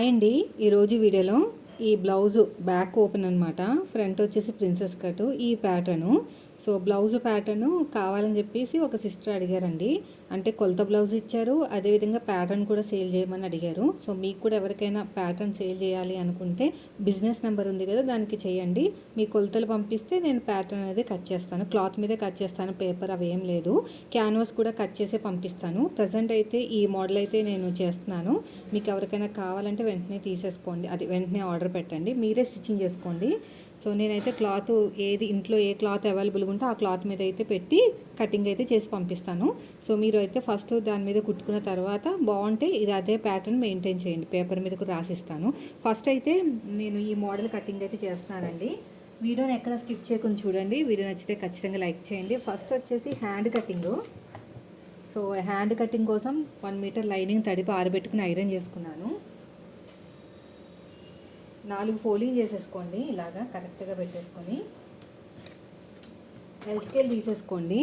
Hi అండి. ఈరోజు వీడియోలో ఈ బ్లౌజ్ బ్యాక్ ఓపెన్ అనమాట. ఫ్రంట్ వచ్చేసి ప్రిన్సెస్ కట్ ఈ ప్యాటర్ను. సో బ్లౌజ్ ప్యాటర్ను కావాలని చెప్పేసి ఒక సిస్టర్ అడిగారండి. అంటే కొలత బ్లౌజ్ ఇచ్చారు, అదేవిధంగా ప్యాటర్న్ కూడా సేల్ చేయమని అడిగారు. సో మీకు కూడా ఎవరికైనా ప్యాటర్న్ సేల్ చేయాలి అనుకుంటే బిజినెస్ నెంబర్ ఉంది కదా, దానికి చేయండి. మీ కొలతలు పంపిస్తే నేను ప్యాటర్న్ అనేది కట్ చేస్తాను. క్లాత్ మీదే కట్ చేస్తాను, పేపర్ అవి ఏం లేదు. క్యాన్వాస్ కూడా కట్ చేసే పంపిస్తాను. ప్రజెంట్ అయితే ఈ మోడల్ అయితే నేను చేస్తున్నాను. మీకు ఎవరికైనా కావాలంటే వెంటనే తీసేసుకోండి, అది వెంటనే ఆర్డర్ పెట్టండి, మీరే స్టిచ్చింగ్ చేసుకోండి. సో నేనైతే క్లాత్ ఏది ఇంట్లో ఏ క్లాత్ అవైలబుల్గా ఉంటే ఆ క్లాత్ మీద అయితే పెట్టి కటింగ్ అయితే చేసి పంపిస్తాను. సో మీరు అయితే ఫస్ట్ దాని మీద కుట్టుకున్న తర్వాత బాగుంటే ఇది అదే ప్యాటర్న్ మెయింటైన్ చేయండి, పేపర్ మీదకు రాసిస్తాను. ఫస్ట్ అయితే నేను ఈ మోడల్ కటింగ్ అయితే చేస్తున్నానండి. వీడియోని ఎక్కడ స్కిప్ చేయకుండా చూడండి. వీడియో నచ్చితే ఖచ్చితంగా లైక్ చేయండి. ఫస్ట్ వచ్చేసి hand cutting. So hand cutting కోసం 1 మీటర్ లైనింగ్ తడిపి ఆరబెట్టుకుని ఐరన్ చేసుకున్నాను. 4 ఫోల్డింగ్ చేసేసుకోండి, ఇలాగా కరెక్ట్గా పెట్టేసుకొని ఎల్ స్కేల్ తీసేసుకోండి.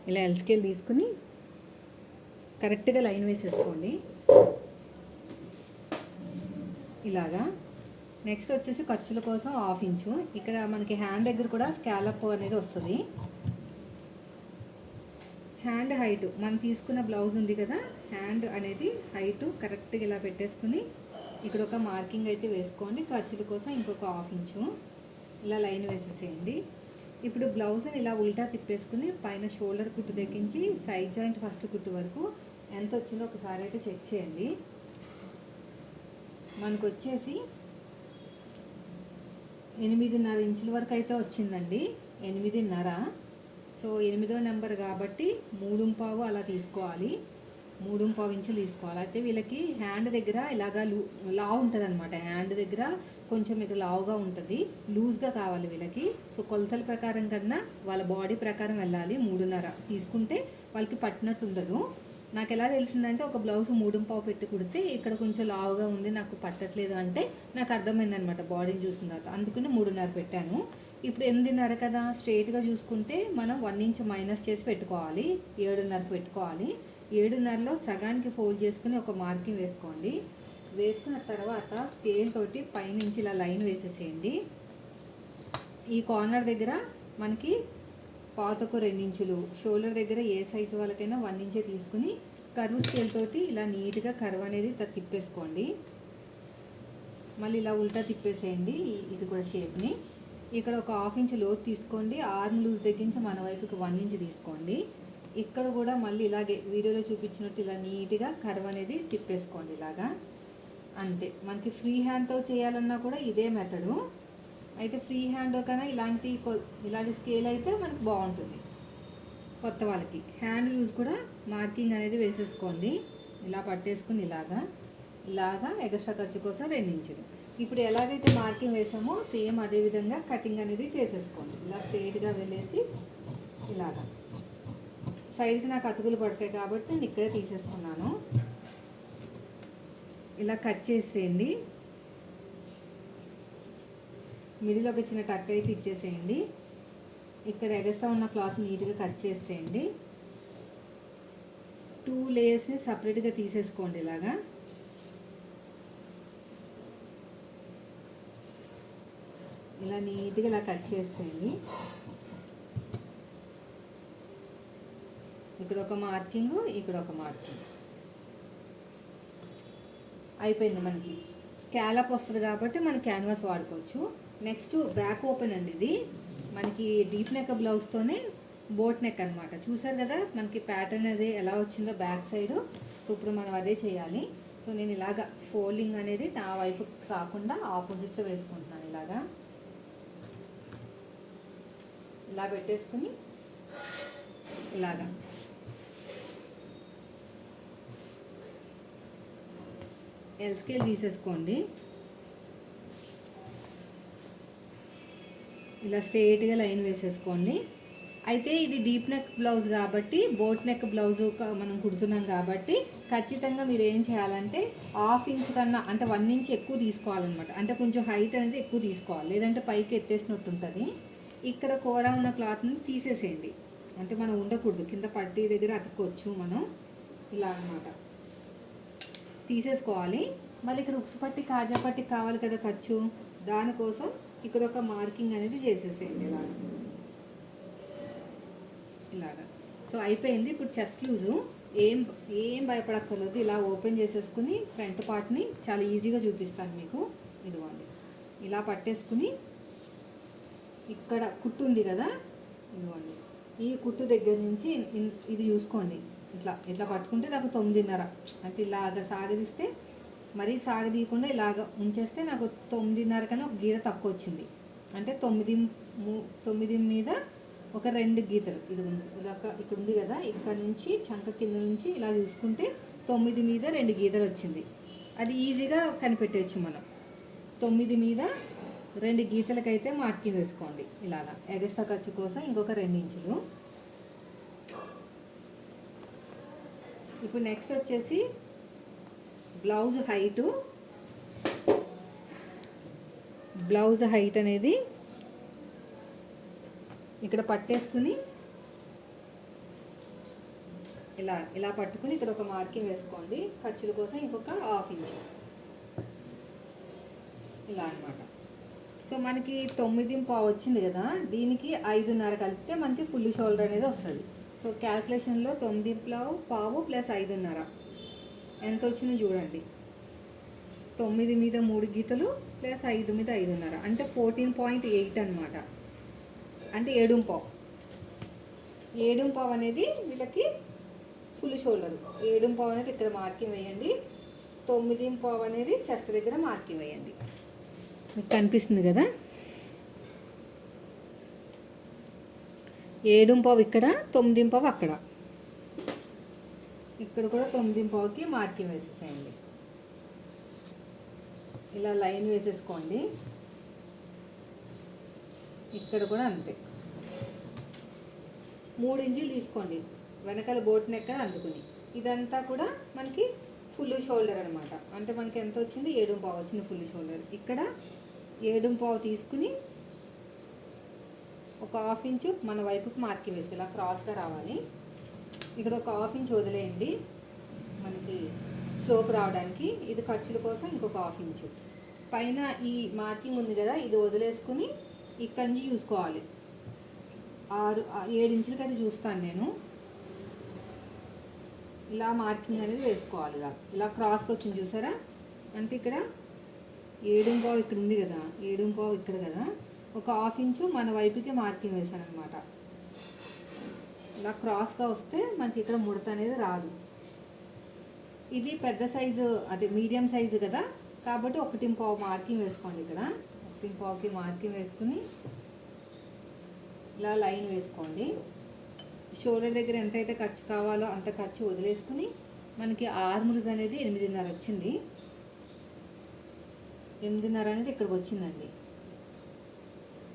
ఇలా ఎల్ స్కేల్ తీసుకుని కరెక్ట్గా లైన్ వేసేసుకోండి ఇలాగా. నెక్స్ట్ వచ్చేసి ఖర్చుల కోసం 1/2 ఇంచు. ఇక్కడ మనకి హ్యాండ్ దగ్గర కూడా స్కాలప్ అనేది వస్తుంది. హ్యాండ్ హైట్ మనం తీసుకున్న బ్లౌజ్ ఉంది కదా, హ్యాండ్ అనేది హైటు కరెక్ట్గా ఇలా పెట్టేసుకుని ఇక్కడ ఒక మార్కింగ్ అయితే వేసుకోండి. ఖర్చుల కోసం ఇంకొక 1/2 ఇంచు ఇలా లైన్ వేసేసేయండి. ఇప్పుడు బ్లౌజ్ని ఇలా ఉల్టా తిప్పేసుకుని పైన షోల్డర్ కుట్టు దక్కించి సైడ్ జాయింట్ ఫస్ట్ కుట్టు వరకు ఎంత వచ్చిందో ఒకసారి అయితే చెక్ చేయండి. మనకు వచ్చేసి 8.5 ఇంచుల వరకు అయితే వచ్చిందండి, 8.5. సో 8వ నెంబర్ కాబట్టి 3.5 అలా తీసుకోవాలి, 3.5 ఇంచులు తీసుకోవాలి. అయితే వీళ్ళకి హ్యాండ్ దగ్గర ఇలాగా లావు ఉంటుంది అనమాట. హ్యాండ్ దగ్గర కొంచెం మీకు లావుగా ఉంటుంది, లూజ్గా కావాలి వీళ్ళకి. సో కొలతల ప్రకారం కన్నా వాళ్ళ బాడీ ప్రకారం వెళ్ళాలి. 3.5 తీసుకుంటే వాళ్ళకి పట్టినట్టు ఉండదు. నాకు ఎలా తెలిసిందంటే ఒక బ్లౌజ్ 3.5 పెట్టి కుడితే ఇక్కడ కొంచెం లావుగా ఉంది, నాకు పట్టట్లేదు అంటే నాకు అర్థమైందనమాట బాడీని చూసిన తర్వాత. అందుకని 3.5 పెట్టాను. ఇప్పుడు 8.5 కదా, స్ట్రైట్గా చూసుకుంటే మనం 1 ఇంచ్ మైనస్ చేసి పెట్టుకోవాలి, 7.5 పెట్టుకోవాలి. 7.5లో సగానికి ఫోల్డ్ చేసుకుని ఒక మార్కింగ్ వేసుకోండి. వేసుకున్న తర్వాత స్కేల్ తోటి పైనుంచి ఇలా లైన్ వేసేసేయండి. ఈ కార్నర్ దగ్గర మనకి పాతకు 2 ఇంచులు, షోల్డర్ దగ్గర ఏ సైజు వాళ్ళకైనా 1 ఇంచే తీసుకుని కర్వ్ స్కేల్ తోటి ఇలా నీట్గా కర్వ్ అనేది తిప్పేసుకోండి. మళ్ళీ ఇలా ఉల్టా తిప్పేసేయండి ఇది కూడా షేప్ని. ఇక్కడ ఒక 1/2 ఇంచ్ లోతు తీసుకోండి. ఆర్మ్ లూజ్ తగ్గించి మన వైపుకి 1 ఇంచ్ తీసుకోండి. ఇక్కడ కూడా మళ్ళీ ఇలాగే వీడియోలో చూపించినట్టు ఇలా నీట్గా కర్వ్ అనేది తిప్పేసుకోండి ఇలాగా. అంతే. మనకి ఫ్రీ హ్యాండ్తో చేయాలన్నా కూడా ఇదే మెథడు. అయితే ఫ్రీ హ్యాండ్ కన్నా ఇలాంటి స్కేల్ అయితే మనకి బాగుంటుంది కొత్త వాళ్ళకి. హ్యాండ్ లూజ్ కూడా మార్కింగ్ అనేది వేసేసుకోండి. ఇలా పట్టేసుకుని ఇలాగా ఎక్స్ట్రా ఖర్చు కోసం 2 ఇంచులు. ఇప్పుడు ఎలాగైతే మార్కింగ్ వేసామో సేమ్ అదే విధంగా కటింగ్ అనేది చేసేసుకోండి. ఇలా స్ట్రైట్గా వెళ్ళేసి ఇలాగా సైడ్కి నాకు అతుకులు పడతాయి కాబట్టి నేను ఇక్కడే తీసేసుకున్నాను. ఇలా కట్ చేసేయండి. మిడిల్ ఒక చిన్న టక్ అయితే ఇచ్చేసేయండి. ఇక్కడ ఎగస్ట్రా ఉన్న క్లాత్ నీట్గా కట్ చేసేయండి. 2 లేయర్స్ని సపరేట్గా తీసేసుకోండి ఇలాగా. ఇలా నీట్గా ఇలా కట్ చేసేయండి. ఇక్కడ ఒక మార్కింగ్, ఇక్కడ ఒక మార్కింగ్ అయిపోయింది. మనకి స్కాలప్ వస్తుంది కాబట్టి మన క్యాన్వాస్ వాడుకోవచ్చు. నెక్స్ట్ బ్యాక్ ఓపెన్ అండి. ఇది మనకి డీప్ నెక్ బ్లౌజ్తోనే బోట్ నెక్ అనమాట. చూసారు కదా మనకి ప్యాటర్న్ అది ఎలా వచ్చిందో బ్యాక్ సైడ్. సో ఇప్పుడు మనం అదే చేయాలి. సో నేను ఇలాగా ఫోల్డింగ్ అనేది నా వైపు కాకుండా ఆపోజిట్లో వేసుకుంటున్నాను. ఇలా పెట్టేసుకుని ఇలాగా ఎల్ స్కేల్ తీసేసుకోండి. ఇలా స్ట్రైట్గా లైన్ వేసేసుకోండి. అయితే ఇది డీప్ నెక్ బ్లౌజ్ కాబట్టి, బోట్ నెక్ బ్లౌజ్ మనం కుడుతున్నాం కాబట్టి ఖచ్చితంగా మీరు ఏం చేయాలంటే 1/2 ఇంచ్ కన్నా అంటే 1 ఇంచ్ ఎక్కువ తీసుకోవాలన్నమాట. అంటే కొంచెం హైట్ అనేది ఎక్కువ తీసుకోవాలి, లేదంటే పైకి ఎత్తేసినట్టు ఉంటుంది. ఇక్కడ కూర ఉన్న క్లాత్ని తీసేసేయండి. అంటే మనం ఉండకూడదు, కింద పట్టీ దగ్గర అతుక్కోవచ్చు మనం. ఇలా అన్నమాట తీసేసుకోవాలి. మళ్ళీ ఇక్కడ ఉక్సు పట్టి కాజా పట్టి కావాలి కదా ఖర్చు, దానికోసం ఇక్కడ ఒక మార్కింగ్ అనేది చేసేసేయండి ఇలాగా. సో అయిపోయింది. ఇప్పుడు చెస్ట్ లూజు ఏం ఏం భయపడక్కర్లేదు. ఇలా ఓపెన్ చేసేసుకుని ఫ్రంట్ పార్ట్ని చాలా ఈజీగా చూపిస్తాను మీకు. ఇదిగోండి, ఇలా పట్టేసుకుని ఇక్కడ కుట్టు ఉంది కదా, ఇదిగోండి ఈ కుట్టు దగ్గర నుంచి ఇది చూసుకోండి. ఇట్లా ఇట్లా పట్టుకుంటే నాకు 9:30 అంటే ఇలాగ సాగదీస్తే, మరీ సాగదీయకుండా ఇలాగ ఉంచేస్తే నాకు 9:30 కన్నా ఒక గీత తక్కువ వచ్చింది. అంటే 9 మీద ఒక 2 గీతలు. ఇది ఇలాగ ఇక్కడ ఉంది కదా, ఇక్కడ నుంచి చంక కింద నుంచి ఇలా చూసుకుంటే 9 మీద 2 గీతలు వచ్చింది. అది ఈజీగా కనిపెట్టవచ్చు మనం. 9 మీద 2 గీతలకైతే మార్కింగ్ వేసుకోండి. ఇలాగా ఎగస్ట్రా ఖర్చు కోసం ఇంకొక 2 ఇంచులు. ఇప్పుడు నెక్స్ట్ వచ్చేసి బ్లౌజ్ హైట్ అనేది ఇక్కడ పట్టేసుకుని ఇలా ఇలా పట్టుకుని ఇక్కడ ఒక మార్కింగ్ వేసుకోండి. ఖర్చుల కోసం ఇంకొక 1/2 ఇంచు ఇలా అన్నమాట. సో మనకి 9:15 వచ్చింది కదా, దీనికి 5:30 కలిపితే మనకి ఫుల్ షోల్డర్ అనేది వస్తుంది. సో క్యాల్కులేషన్లో 9:15 ప్లస్ 5:30 ఎంత వచ్చిందో చూడండి. 9 మీద 3 గీతలు ప్లస్ 5 మీద 5:30 అంటే 14.8 అనమాట. అంటే 7:15 అనేది వీళ్ళకి ఫుల్ షోల్డర్. 7:15 అనేది ఇక్కడ మార్కింగ్ వేయండి. 9:15 అనేది చెస్ట్ దగ్గర మార్కింగ్ వేయండి. మీకు కనిపిస్తుంది కదా, 7:15 ఇక్కడ, 9:15 అక్కడ. ఇక్కడ కూడా 9:15కి మార్కింగ్ వేసేసేయండి. ఇలా లైన్ వేసేసుకోండి. ఇక్కడ కూడా అంతే 3 ఇంచులు తీసుకోండి వెనకాల బోట్ నెక్ అందుకుని. ఇదంతా కూడా మనకి ఫుల్ షోల్డర్ అనమాట. అంటే మనకి ఎంత వచ్చింది, 7:15 వచ్చింది ఫుల్ షోల్డర్. ఇక్కడ 7:15 తీసుకుని ఒక 1/2 ఇంచు మన వైపుకి మార్కింగ్ వేసి ఇలా క్రాస్గా రావాలి. ఇక్కడ ఒక 1/2 ఇంచు వదిలేయండి మనకి స్లోప్ రావడానికి. ఇది ఖర్చుల కోసం ఇంకొక 1/2 ఇంచు. పైన ఈ మార్కింగ్ ఉంది కదా, ఇది వదిలేసుకుని ఇక్కడి నుంచి చూసుకోవాలి. 7 ఇంచులకి అది చూస్తాను నేను. ఇలా మార్కింగ్ అనేది వేసుకోవాలి. ఇలా క్రాస్కి వచ్చింది చూసారా. అంటే ఇక్కడ 7:15 ఇక్కడ ఉంది కదా, 7:15 ఇక్కడ కదా, ఒక 1/2 ఇంచు మన వైపుకి మార్కింగ్ వేసాను అనమాట. ఇలా క్రాస్గా వస్తే మనకి ఇక్కడ ముడత అనేది రాదు. ఇది పెద్ద సైజు, అదే మీడియం సైజు కదా, కాబట్టి 1:15 మార్కింగ్ వేసుకోండి. ఇక్కడ 1:15కి మార్కింగ్ వేసుకుని ఇలా లైన్ వేసుకోండి. షోల్డర్ దగ్గర ఎంతైతే ఖర్చు కావాలో అంత ఖర్చు వదిలేసుకుని మనకి ఆర్మ్స్ అనేది 8:30 వచ్చింది. 8:30 అనేది ఇక్కడికి వచ్చిందండి.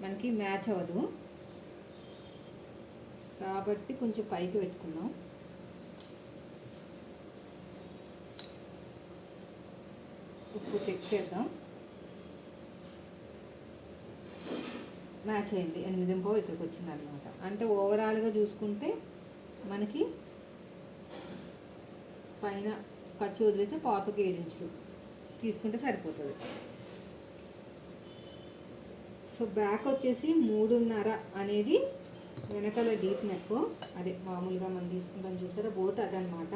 మనకి మ్యాచ్ అవ్వదు కాబట్టి కొంచెం పైకి పెట్టుకుందాం. ఇప్పుడు చెక్ చేద్దాం. మ్యాచ్ అయింది. 8:15 ఇక్కడికి వచ్చింది అనమాట. అంటే ఓవరాల్గా చూసుకుంటే మనకి పైన ఖర్చు వదిలేసి పాతకి 7 ఇంచులు తీసుకుంటే సరిపోతుంది. సో బ్యాక్ వచ్చేసి 3:30 అనేది వెనకాల డీప్ నెక్, అదే మామూలుగా మనం తీసుకుంటాం చూసారా బోట్, అదనమాట.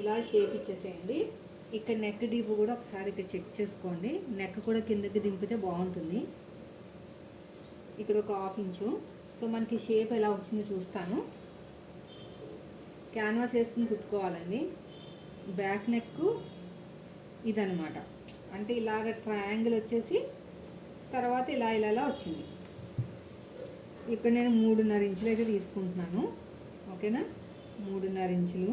ఇలా షేప్ ఇచ్చేసేయండి. ఇక్కడ నెక్ డీప్ కూడా ఒకసారి ఇక్కడ చెక్ చేసుకోండి. నెక్ కూడా కిందకి దింపితే బాగుంటుంది. ఇక్కడ ఒక 1/2 ఇంచు. సో మనకి షేప్ ఎలా వచ్చిందో చూస్తాను. క్యాన్వాస్ వేసుకుని కుట్టుకోవాలండి. బ్యాక్ నెక్ ఇదనమాట. అంటే ఇలాగ ట్రయాంగిల్ వచ్చేసి తర్వాత ఇలా వచ్చింది. ఇక్కడ నేను 3:30 ఇంచులు అయితే తీసుకుంటున్నాను. ఓకేనా, 3:30 ఇంచులు.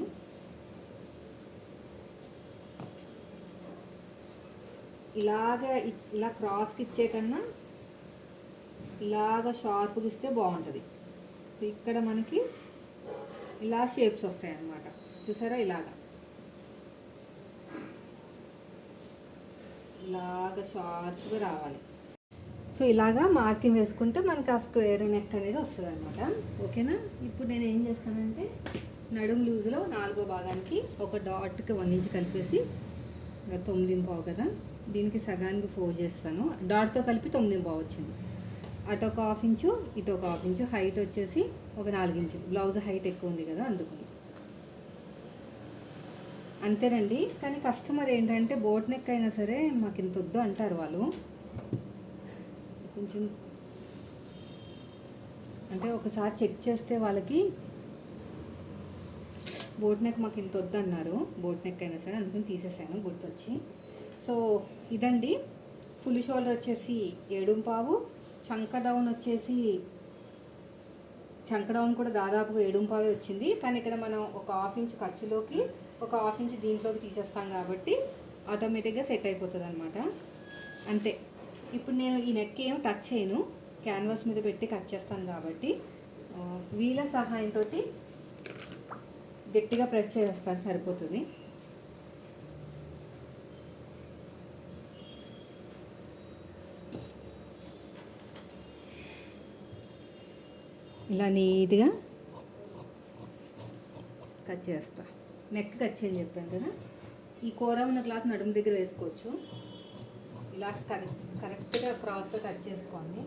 ఇలా క్రాస్కి ఇచ్చే కన్నా ఇలాగ షార్ప్గా ఇస్తే బాగుంటుంది. సో ఇక్కడ మనకి ఇలా షేప్స్ వస్తాయి అన్నమాట. చూసారా, ఇలాగ షార్ప్గా రావాలి. సో ఇలాగా మార్కింగ్ వేసుకుంటే మనకి ఆ స్క్వేర్ నెక్ అనేది వస్తుంది అనమాట. ఓకేనా. ఇప్పుడు నేను ఏం చేస్తానంటే నడుము లూజులో 4వ భాగానికి ఒక డాట్కి 1 ఇంచ్ కలిపేసి ఇంకా 9 కదా, దీనికి సగానికి ఫోల్డ్ చేస్తాను. డాట్తో కలిపి 9 వచ్చింది. అటు ఒక హాఫ్ ఇంచు, ఇటు ఒక హాఫ్ ఇంచు. హైట్ వచ్చేసి ఒక 4 ఇంచులు. బ్లౌజ్ హైట్ ఎక్కువ ఉంది కదా, అందుకని. అంతేనండి. కానీ కస్టమర్ ఏంటంటే బోట్ నెక్ అయినా సరే మాకు ఇంత వద్దు అంటారు వాళ్ళు. కొంచెం అంటే ఒకసారి చెక్ చేస్తే వాళ్ళకి బోట్ నెక్ మాకు ఇంత వద్దు అన్నారు. బోట్ నెక్ అయినా సరే అందుకని తీసేసాను గుర్తొచ్చి. సో ఇదండి. ఫుల్ షోల్డర్ వచ్చేసి 7.5, చంక డౌన్ వచ్చేసి చంక డౌన్ కూడా దాదాపుగా 7.5 వచ్చింది. కానీ ఇక్కడ మనం ఒక హాఫ్ ఇంచ్ ఖర్చులోకి ఒక హాఫ్ ఇంచ్ దీంట్లోకి తీసేస్తాం కాబట్టి ఆటోమేటిక్గా సెట్ అయిపోతుంది అనమాట. అంతే. ఇప్పుడు నేను ఈ నెక్ ఏం టచ్ చేయను, క్యాన్వాస్ మీద పెట్టి కట్ చేస్తాను కాబట్టి వీళ్ళ సహాయంతో గట్టిగా ప్రెస్ చేస్తాను, సరిపోతుంది. ఇలా నీట్గా కట్ చేస్తా. నెక్ కట్ చేయని చెప్పాను కదా. ఈ కూర ఉన్న క్లాత్ నడుము దగ్గర వేసుకోవచ్చు. ఇలా కరెక్ట్గా క్రాస్గా కట్ చేసుకోండి.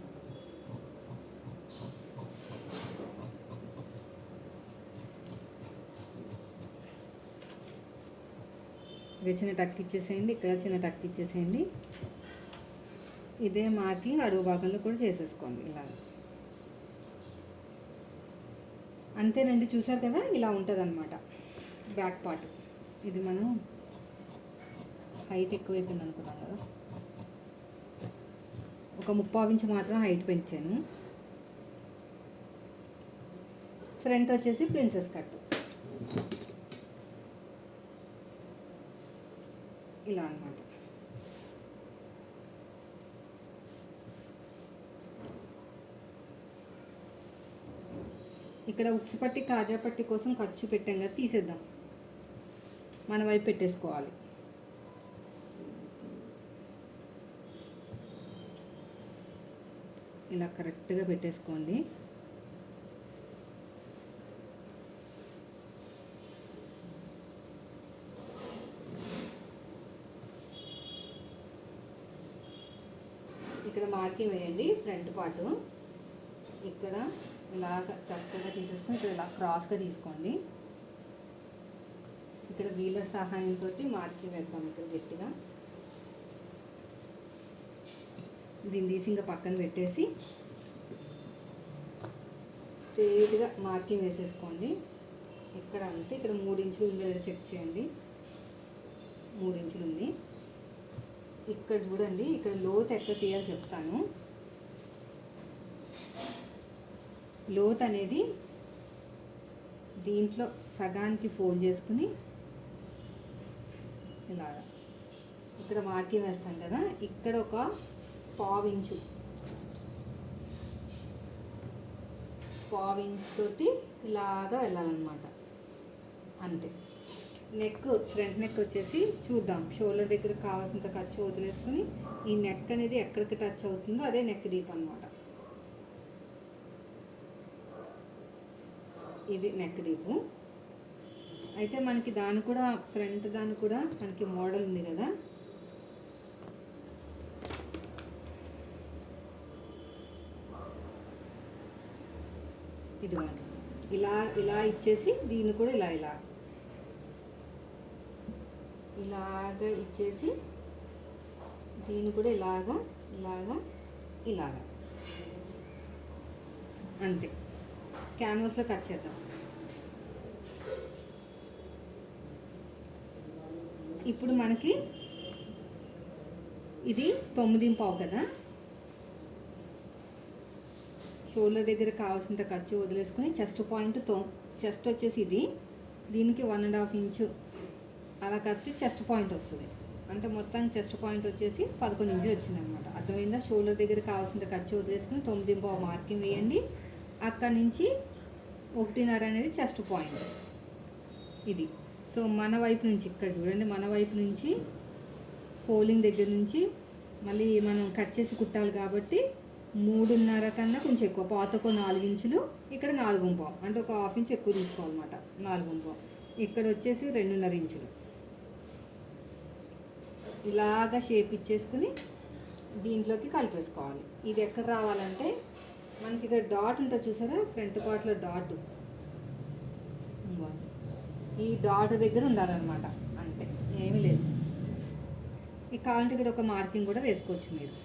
ఇక్కడ చిన్న టక్ ఇచ్చేసేయండి, ఇక్కడ చిన్న టక్ ఇచ్చేసేయండి. ఇదే మార్కింగ్ అడుగు భాగంలో కూడా చేసేసుకోండి ఇలా. అంతేనండి. చూసారు కదా, ఇలా ఉంటుంది అన్నమాట బ్యాక్ పార్ట్. ఇది మనం హైట్ ఎక్కువైపోయింది అనుకున్నాం కదా, ఒక 3/4 ఇంచ్ మాత్రం హైట్ పెంచాను. ఫ్రంట్ వచ్చేసి ప్రిన్సెస్ కట్ ఇలా అన్నమాట. ఇక్కడ ఉక్స్ పట్టి కాజా పట్టి కోసం ఖర్చు పెట్టాం కదా, తీసేద్దాం. మన వైపు పెట్టేసుకోవాలి. ఇలా కరెక్ట్గా పెట్టేసుకోండి. ఇక్కడ మార్కింగ్ వేయండి. ఫ్రంట్ పార్ట్ ఇక్కడ ఇలాగ చక్కగా తీసేసుకొని ఇక్కడ ఇలా క్రాస్గా తీసుకోండి. ఇక్కడ వీలర్ సహాయంతో మార్కింగ్ వేద్దాం. ఇక్కడ గట్టిగా దీన్ని తీసి ఇంకా పక్కన పెట్టేసి స్ట్రైట్గా మార్కింగ్ వేసేసుకోండి. ఇక్కడ అంటే ఇక్కడ 3 ఇంచులు ఉంది లేదా చెక్ చేయండి. 3 ఇంచులు ఉంది. ఇక్కడ చూడండి, ఇక్కడ లోతు ఎక్కడ తీయాలో చెప్తాను. లోత్ అనేది దీంట్లో సగానికి ఫోల్డ్ చేసుకుని ఇలా ఇక్కడ మార్కింగ్ వేస్తాం కదా, ఇక్కడ ఒక 1/4 ఇంచు తోటి ఇలాగా వెళ్ళాలన్నమాట. అంతే. నెక్ ఫ్రంట్ నెక్ వచ్చేసి చూద్దాం. షోల్డర్ దగ్గర కావాల్సినంత ఖర్చు వదిలేసుకుని ఈ నెక్ అనేది ఎక్కడికి టచ్ అవుతుందో అదే నెక్ డీప్ అనమాట. ఇది నెక్ డీపు. అయితే మనకి దాని కూడా ఫ్రంట్ దాని కూడా మనకి మోడల్ ఉంది కదా, ఇదిగోండి. ఇలా ఇలా ఇచ్చేసి దీన్ని కూడా ఇలాగా ఇచ్చేసి దీన్ని కూడా ఇలాగా అంతే. క్యాన్వాస్లో కట్ చేద్దాం. ఇప్పుడు మనకి ఇది 9.5 కదా. షోల్డర్ దగ్గర కావాల్సినంత ఖర్చు వదిలేసుకొని చెస్ట్ పాయింట్ చెస్ట్ వచ్చేసి ఇది, దీనికి 1.5 ఇంచు అలా కట్టి చెస్ట్ పాయింట్ వస్తుంది. అంటే మొత్తం చెస్ట్ పాయింట్ వచ్చేసి 11 ఇంచులు వచ్చింది అనమాట. అర్థమైందా? షోల్డర్ దగ్గర కావాల్సినంత ఖర్చు వదిలేసుకొని 9.5 మార్కింగ్ వేయండి. అక్కడి నుంచి 1.5 అనేది చెస్ట్ పాయింట్ ఇది. సో మన వైపు నుంచి ఇక్కడ చూడండి, మన వైపు నుంచి ఫోల్డింగ్ దగ్గర నుంచి మళ్ళీ మనం కట్ చేసి కుట్టాలి కాబట్టి 3.5 కన్నా కొంచెం ఎక్కువ, పాతకు 4 ఇంచులు, ఇక్కడ 4.5, అంటే ఒక హాఫ్ ఇంచ్ ఎక్కువ తీసుకోవాలన్నమాట. 4.5. ఇక్కడ వచ్చేసి 2.5 ఇంచులు. ఇలాగా షేప్ ఇచ్చేసుకుని దీంట్లోకి కలిపేసుకోవాలి. ఇది ఎక్కడ రావాలంటే మనకి ఇక్కడ డాట్ ఉంటుంది చూసారా, ఫ్రంట్ పార్ట్లో డాట్, ఈ డాట్ దగ్గర ఉండాలన్నమాట, అంతే, ఏమీ లేదు. ఇక కావాలంటే ఇక్కడ ఒక మార్కింగ్ కూడా వేసుకోవచ్చు మీరు.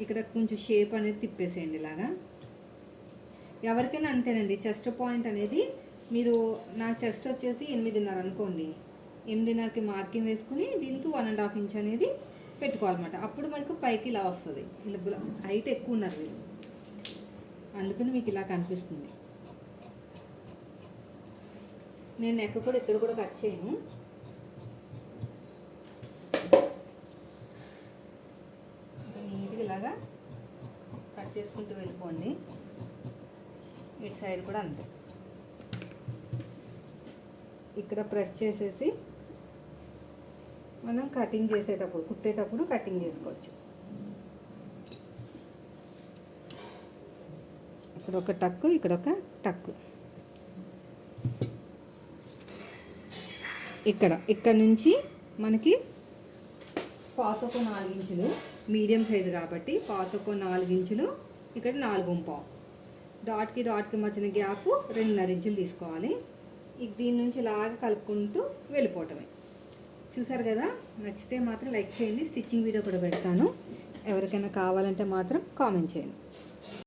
ఇక్కడ కొంచెం షేప్ అనేది తిప్పేసేయండి ఇలాగా. ఎవరికైనా అంతేనండి, చెస్ట్ పాయింట్ అనేది మీరు, నా చెస్ట్ వచ్చేసి 8.5 అనుకోండి, 8.5కి మార్కింగ్ వేసుకుని దీనికి 1.5 ఇంచ్ అనేది పెట్టుకోవాలన్నమాట. అప్పుడు మనకు పైకి ఇలా వస్తుంది. ఇలా హైట్ ఎక్కువ ఉన్నారు వీళ్ళు, అందుకని మీకు ఇలా కనిపిస్తుంది. నేను నెక్ కూడా ఇక్కడ కూడా కట్ చేయను. నీట్గా ఇలాగా కట్ చేసుకుంటూ వెళ్ళిపోండి. ఇటు సైడ్ కూడా అంతే, ఇక్కడ ప్రెస్ చేసేసి మనం కటింగ్ చేసేటప్పుడు, కుట్టేటప్పుడు కటింగ్ చేసుకోవచ్చు. ఇక్కడ ఒక టక్కు, ఇక్కడ ఒక టక్కు, ఇక్కడ నుంచి మనకి పాతకు 4 ఇంచులు, మీడియం సైజు కాబట్టి పాతకు 4 ఇంచులు, ఇక్కడ 4.5. డాట్కి మధ్యన గ్యాప్ 2.5 ఇంచులు తీసుకోవాలి. ఇక దీని నుంచి ఇలాగ కలుపుకుంటూ వెళ్ళిపోవటమే. చూసారు కదా, నచ్చితే మాత్రం లైక్ చేయండి. స్టిచ్చింగ్ వీడియో కూడా పెడతాను, ఎవరికైనా కావాలంటే మాత్రం కామెంట్ చేయండి.